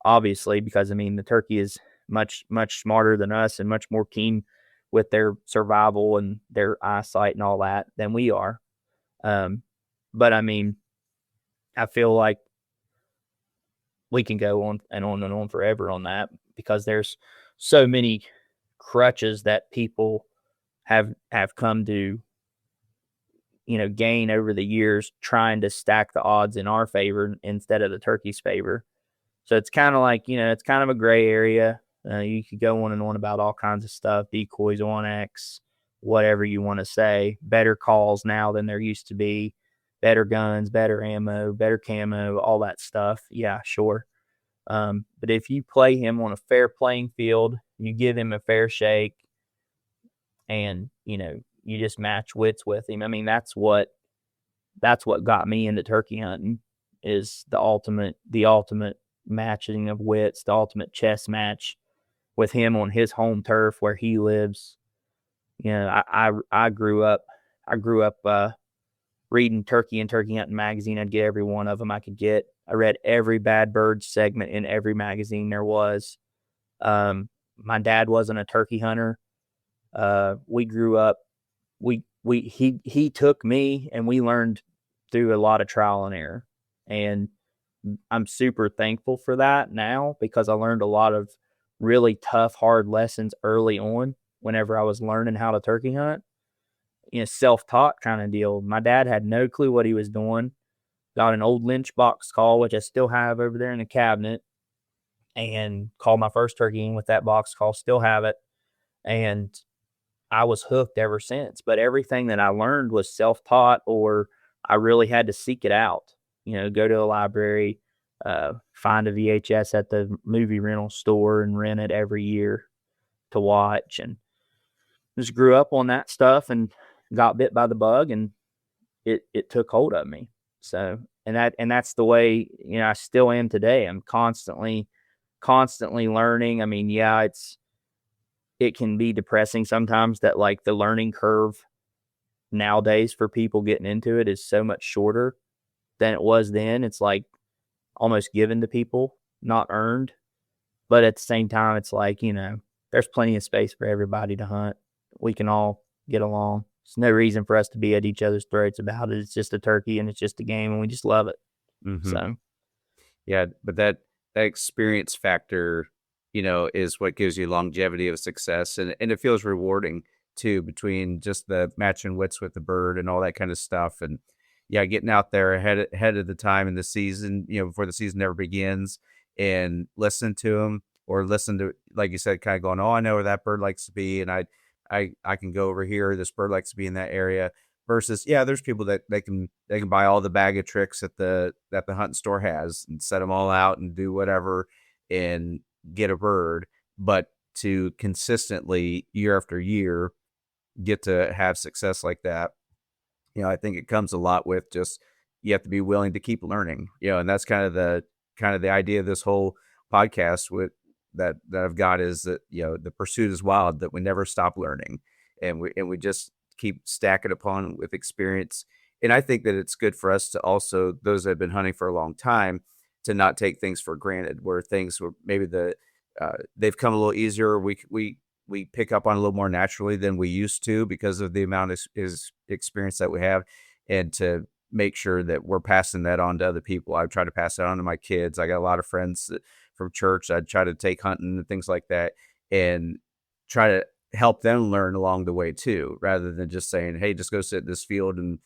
obviously, because the turkey is much smarter than us and much more keen with their survival and their eyesight and all that than we are. But I feel like we can go on and on and on forever on that, because there's so many crutches that people have come to, gain over the years, trying to stack the odds in our favor instead of the turkey's favor. So it's kind of like, it's kind of a gray area. You could go on and on about all kinds of stuff, decoys, on X, whatever you want to say. Better calls now than there used to be. Better guns, better ammo, better camo, all that stuff. Yeah, sure. But if you play him on a fair playing field, you give him a fair shake, and you just match wits with him. That's what got me into turkey hunting, is the ultimate matching of wits, the ultimate chess match with him on his home turf where he lives. I grew up reading Turkey and Turkey Hunting magazine. I'd get every one of them I could get. I read every Bad Birds segment in every magazine there was. My dad wasn't a turkey hunter. We grew up. He took me, and we learned through a lot of trial and error. And I'm super thankful for that now, because I learned a lot of really tough, hard lessons early on whenever I was learning how to turkey hunt. Self-taught kind of deal. My dad had no clue what he was doing. Got an old Lynch box call, which I still have over there in the cabinet, and called my first turkey in with that box call. Still have it. And I was hooked ever since. But everything that I learned was self-taught, or I really had to seek it out. Go to a library, find a VHS at the movie rental store and rent it every year to watch, and just grew up on that stuff and got bit by the bug, and it took hold of me. So, and that's the way, I still am today. I'm constantly learning. it can be depressing sometimes that like the learning curve nowadays for people getting into it is so much shorter than it was then. It's like almost given to people, not earned. But at the same time, it's like, there's plenty of space for everybody to hunt. We can all get along. There's no reason for us to be at each other's throats about it. It's just a turkey and it's just a game and we just love it. Mm-hmm. So, yeah, but that experience factor, is what gives you longevity of success, and it feels rewarding too, between just the matching wits with the bird and all that kind of stuff. And yeah, getting out there ahead of the time in the season, before the season ever begins, and listen to them, or listen to, like you said, kind of going, oh, I know where that bird likes to be, and I can go over here. This bird likes to be in that area. Versus, yeah, there's people that they can buy all the bag of tricks that the hunting store has and set them all out and do whatever and get a bird. But to consistently, year after year, get to have success like that, I think it comes a lot with just, you have to be willing to keep learning, and that's kind of the idea of this whole podcast with that I've got, is that, the pursuit is wild, that we never stop learning, and we just keep stacking upon with experience. And I think that it's good for us to also, those that have been hunting for a long time, to not take things for granted, where things were maybe they've come a little easier. We pick up on a little more naturally than we used to, because of the amount of experience that we have, and to make sure that we're passing that on to other people. I try to pass that on to my kids. I got a lot of friends from church. I try to take hunting and things like that, and try to help them learn along the way too, rather than just saying, hey, just go sit in this field and,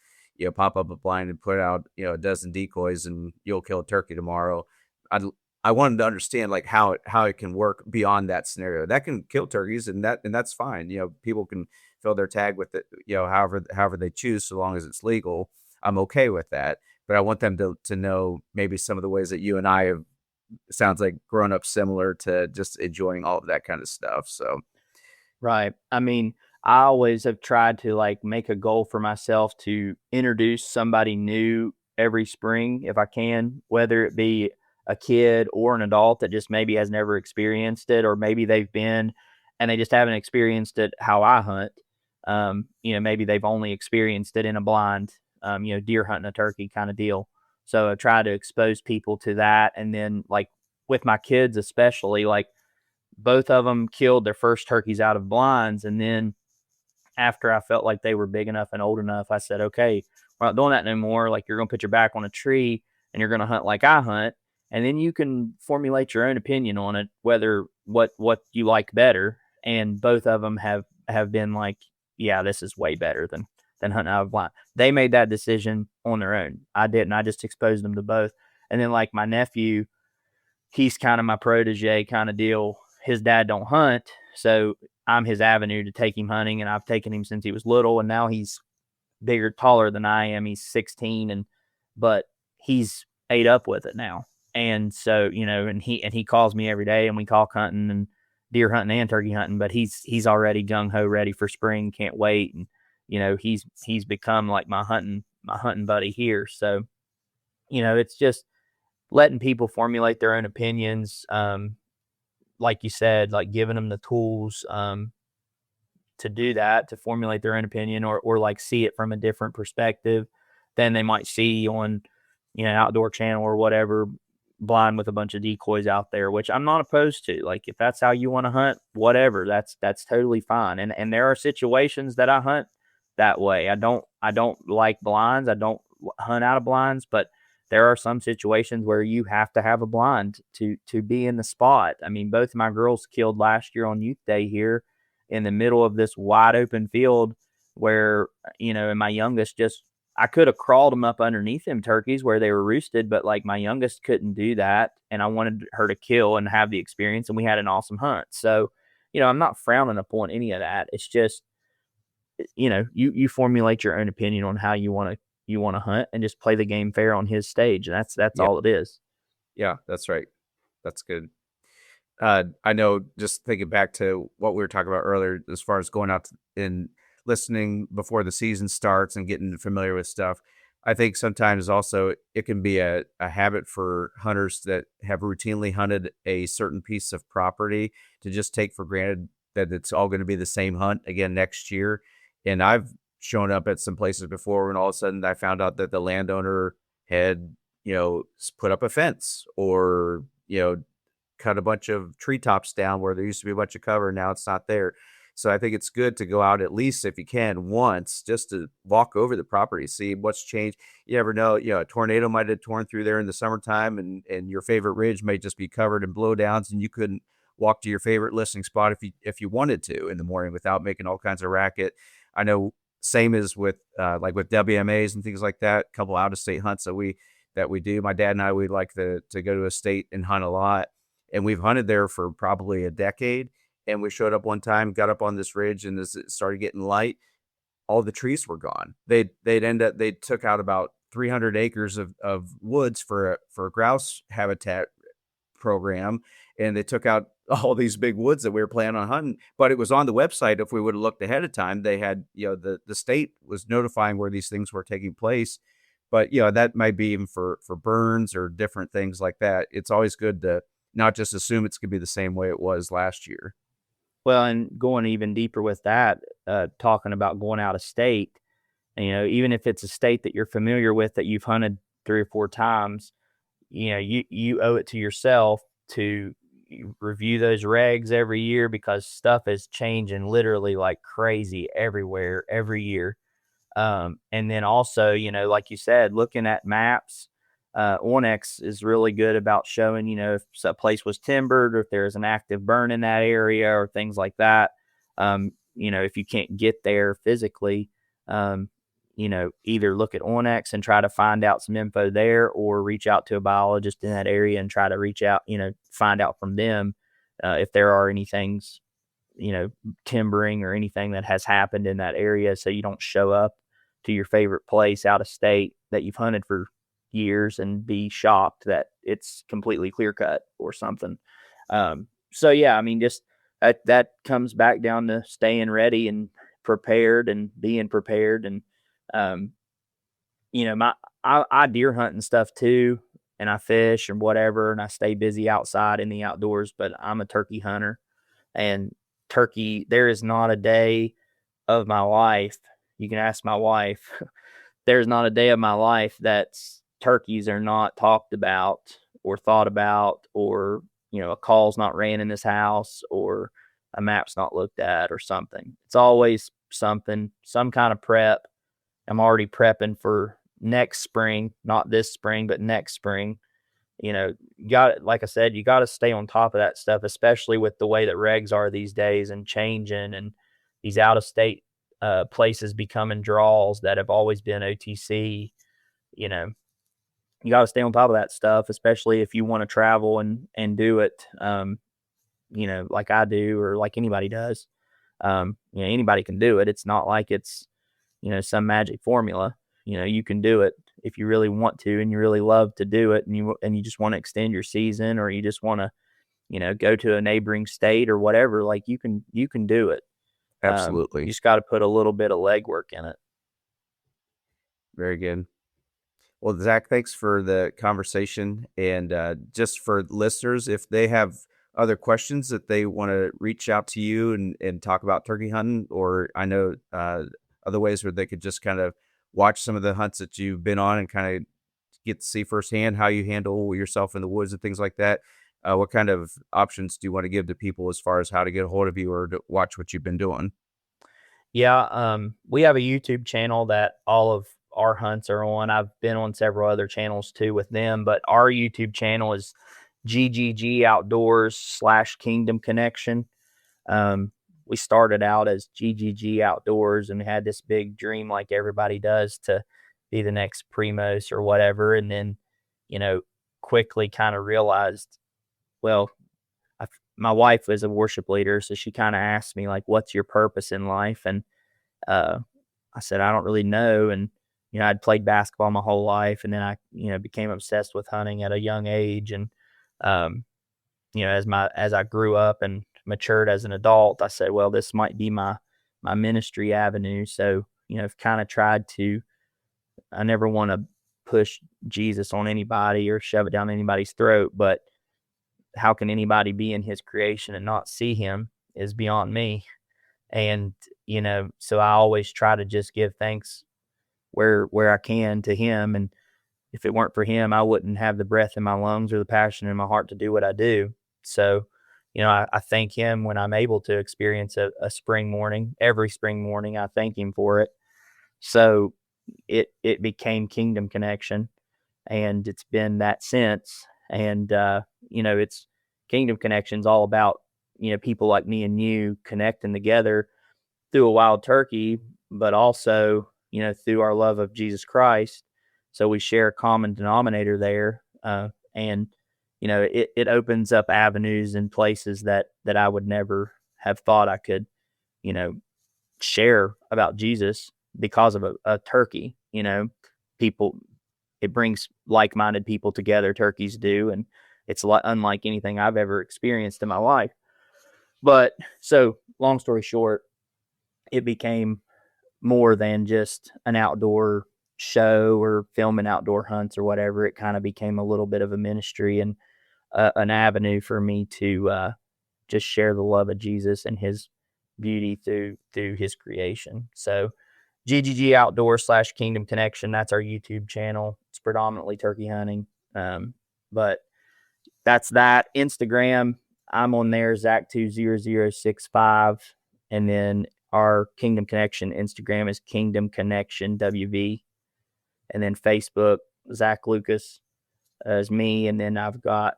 pop up a blind and put out, a dozen decoys and you'll kill a turkey tomorrow. I wanted to understand like how it can work beyond that scenario. That can kill turkeys, and that's fine. People can fill their tag with it, however they choose, so long as it's legal. I'm okay with that. But I want them to know maybe some of the ways that you and I have, sounds like, grown up similar to just enjoying all of that kind of stuff. So right. I mean, I always have tried to like make a goal for myself to introduce somebody new every spring if I can, whether it be a kid or an adult that just maybe has never experienced it, or maybe they've been and they just haven't experienced it how I hunt. Maybe they've only experienced it in a blind, deer hunting a turkey kind of deal. So I try to expose people to that. And then like with my kids, especially, like both of them killed their first turkeys out of blinds. And then after I felt like they were big enough and old enough, I said, okay, we're not doing that no more. Like, you're going to put your back on a tree and you're going to hunt like I hunt. And then you can formulate your own opinion on it, whether what you like better. And both of them have been like, yeah, this is way better than hunting out of blind. They made that decision on their own. I didn't. I just exposed them to both. And then like my nephew, he's kind of my protege kind of deal. His dad don't hunt, so I'm his avenue to take him hunting, and I've taken him since he was little, and now he's bigger, taller than I am. He's 16, but he's ate up with it now. And so, and he calls me every day, and we talk hunting and deer hunting and turkey hunting, but he's already gung ho ready for spring, can't wait. And, he's become like my hunting buddy here. So, it's just letting people formulate their own opinions. Like you said, like giving them the tools, to do that, to formulate their own opinion, or like see it from a different perspective than they might see on, Outdoor Channel or whatever, blind with a bunch of decoys out there, which I'm not opposed to. Like, if that's how you want to hunt, whatever, that's totally fine. And there are situations that I hunt that way. I don't like blinds. I don't hunt out of blinds, but there are some situations where you have to have a blind to be in the spot. I mean, both of my girls killed last year on Youth Day here in the middle of this wide open field where, and my youngest I could have crawled them up underneath them turkeys where they were roosted, but like my youngest couldn't do that. And I wanted her to kill and have the experience, and we had an awesome hunt. So, I'm not frowning upon any of that. It's just, you formulate your own opinion on how you want to hunt, and just play the game fair on his stage. And that's yeah, all it is. yeah, that's right. That's good. I know, just thinking back to what we were talking about earlier, as far as going out and listening before the season starts and getting familiar with stuff, I think sometimes also it can be a habit for hunters that have routinely hunted a certain piece of property to just take for granted that it's all going to be the same hunt again next year. And I've shown up at some places before when all of a sudden I found out that the landowner had, put up a fence or, cut a bunch of treetops down where there used to be a bunch of cover. Now it's not there. So I think it's good to go out at least if you can once just to walk over the property, see what's changed. You never know, a tornado might have torn through there in the summertime and your favorite ridge may just be covered in blowdowns and you couldn't walk to your favorite listening spot if you wanted to in the morning without making all kinds of racket. I know same as with like with WMAs and things like that, a couple out of state hunts that we do. My dad and I, we like to go to a state and hunt a lot. And we've hunted there for probably a decade. And we showed up one time, got up on this ridge, and as it started getting light, all the trees were gone. They took out about 300 acres of woods for a grouse habitat program, and they took out all these big woods that we were planning on hunting. But it was on the website. If we would have looked ahead of time, they had, the state was notifying where these things were taking place. But that might be even for burns or different things like that. It's always good to not just assume it's going to be the same way it was last year. Well, and going even deeper with that, talking about going out of state, even if it's a state that you're familiar with that you've hunted 3 or 4 times, you owe it to yourself to review those regs every year because stuff is changing literally like crazy everywhere every year. And then also, like you said, looking at maps, Onyx is really good about showing, if a place was timbered or if there's an active burn in that area or things like that. If you can't get there physically, either look at Onyx and try to find out some info there or reach out to a biologist in that area and try to reach out, find out from them if there are any things, timbering or anything that has happened in that area so you don't show up to your favorite place out of state that you've hunted for years and be shocked that it's completely clear cut or something. So yeah, I mean, just that comes back down to staying ready and prepared and being prepared. And, I deer hunt and stuff too, and I fish and whatever, and I stay busy outside in the outdoors, but I'm a turkey hunter, and turkey, there is not a day of my life. You can ask my wife. There's not a day of my life that's turkeys are not talked about or thought about, or, a call's not ran in this house or a map's not looked at or something. It's always something, some kind of prep. I'm already prepping for next spring, not this spring, but next spring. Like I said, you got to stay on top of that stuff, especially with the way that regs are these days and changing and these out of state places becoming draws that have always been OTC. You got to stay on top of that stuff, especially if you want to travel and do it, like I do or like anybody does. Anybody can do it. It's not like it's, some magic formula. You can do it if you really want to and you really love to do it and you just want to extend your season or you just want to, go to a neighboring state or whatever. Like you can do it. Absolutely. You just got to put a little bit of legwork in it. Very good. Well, Zach, thanks for the conversation. And just for listeners, if they have other questions that they want to reach out to you and talk about turkey hunting, or I know other ways where they could just kind of watch some of the hunts that you've been on and kind of get to see firsthand how you handle yourself in the woods and things like that. What kind of options do you want to give to people as far as how to get a hold of you or to watch what you've been doing? Yeah, we have a YouTube channel that all of our hunts are on. I've been on several other channels too with them, but our YouTube channel is GGG Outdoors / Kingdom Connection. We started out as GGG Outdoors and had this big dream like everybody does to be the next Primos or whatever. And then, quickly kind of realized, well, my wife was a worship leader. So she kind of asked me like, what's your purpose in life? And, I said, I don't really know. And, I'd played basketball my whole life. And then I, became obsessed with hunting at a young age. And, as I grew up and matured as an adult, I said, well, this might be my ministry avenue. So, I've kind of tried to, I never want to push Jesus on anybody or shove it down anybody's throat, but how can anybody be in his creation and not see him? is beyond me. And, so I always try to just give thanks where I can to him. And if it weren't for him, I wouldn't have the breath in my lungs or the passion in my heart to do what I do. So, I thank him when I'm able to experience a spring morning. Every spring morning, I thank him for it. So it became Kingdom Connection, and it's been that since. And it's Kingdom Connection's all about people like me and you connecting together through a wild turkey, but also through our love of Jesus Christ. So we share a common denominator there, and it opens up avenues and places that I would never have thought I could share about Jesus because of a turkey. People, it brings like-minded people together. Turkeys do, and it's unlike anything I've ever experienced in my life. But so, long story short, it became more than just an outdoor show or filming outdoor hunts or whatever. It kind of became a little bit of a ministry and an avenue for me to just share the love of Jesus and his beauty through his creation. So GGG Outdoor / Kingdom Connection, that's our YouTube channel. It's predominantly turkey hunting. But that's that. Instagram, I'm on there, Zach20065. And then our Kingdom Connection Instagram is Kingdom Connection WV. And then Facebook, Zach Lucas is me. And then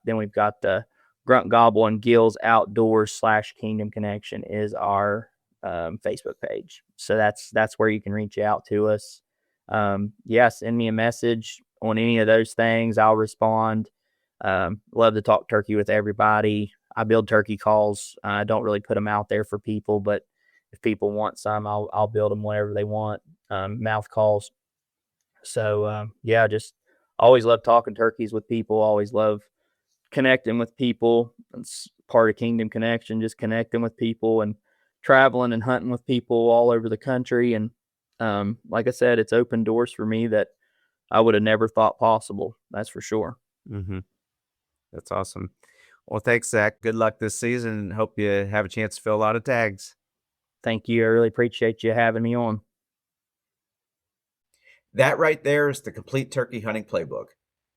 we've got the Grunt Gobble and Gills Outdoors / Kingdom Connection is our Facebook page. So that's where you can reach out to us. Send me a message on any of those things. I'll respond. Love to talk turkey with everybody. I build turkey calls. I don't really put them out there for people, but if people want some, I'll build them whenever they want. Mouth calls. So just always love talking turkeys with people. Always love connecting with people. It's part of Kingdom Connection, just connecting with people and traveling and hunting with people all over the country. And like I said, it's opened doors for me that I would have never thought possible. That's for sure. Mm-hmm. That's awesome. Well, thanks, Zach. Good luck this season, and hope you have a chance to fill a lot of tags. Thank you. I really appreciate you having me on. That right there is the complete turkey hunting playbook.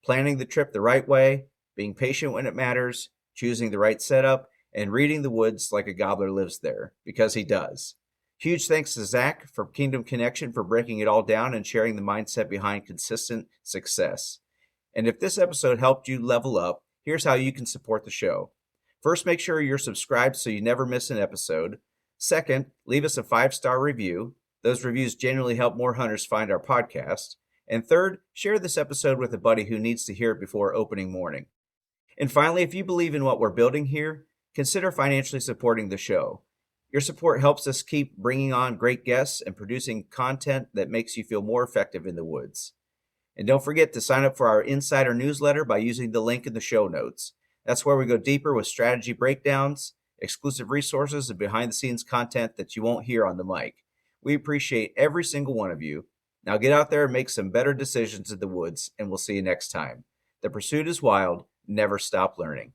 Planning the trip the right way, being patient when it matters, choosing the right setup, and reading the woods like a gobbler lives there, because he does. Huge thanks to Zach from Kingdom Connection for breaking it all down and sharing the mindset behind consistent success. And if this episode helped you level up, here's how you can support the show. First, make sure you're subscribed so you never miss an episode. Second, leave us a 5-star review. Those reviews genuinely help more hunters find our podcast. And third, share this episode with a buddy who needs to hear it before opening morning. And finally, if you believe in what we're building here, consider financially supporting the show. Your support helps us keep bringing on great guests and producing content that makes you feel more effective in the woods. And don't forget to sign up for our insider newsletter by using the link in the show notes. That's where we go deeper with strategy breakdowns, exclusive resources, and behind-the-scenes content that you won't hear on the mic. We appreciate every single one of you. Now get out there and make some better decisions in the woods, and we'll see you next time. The pursuit is wild. Never stop learning.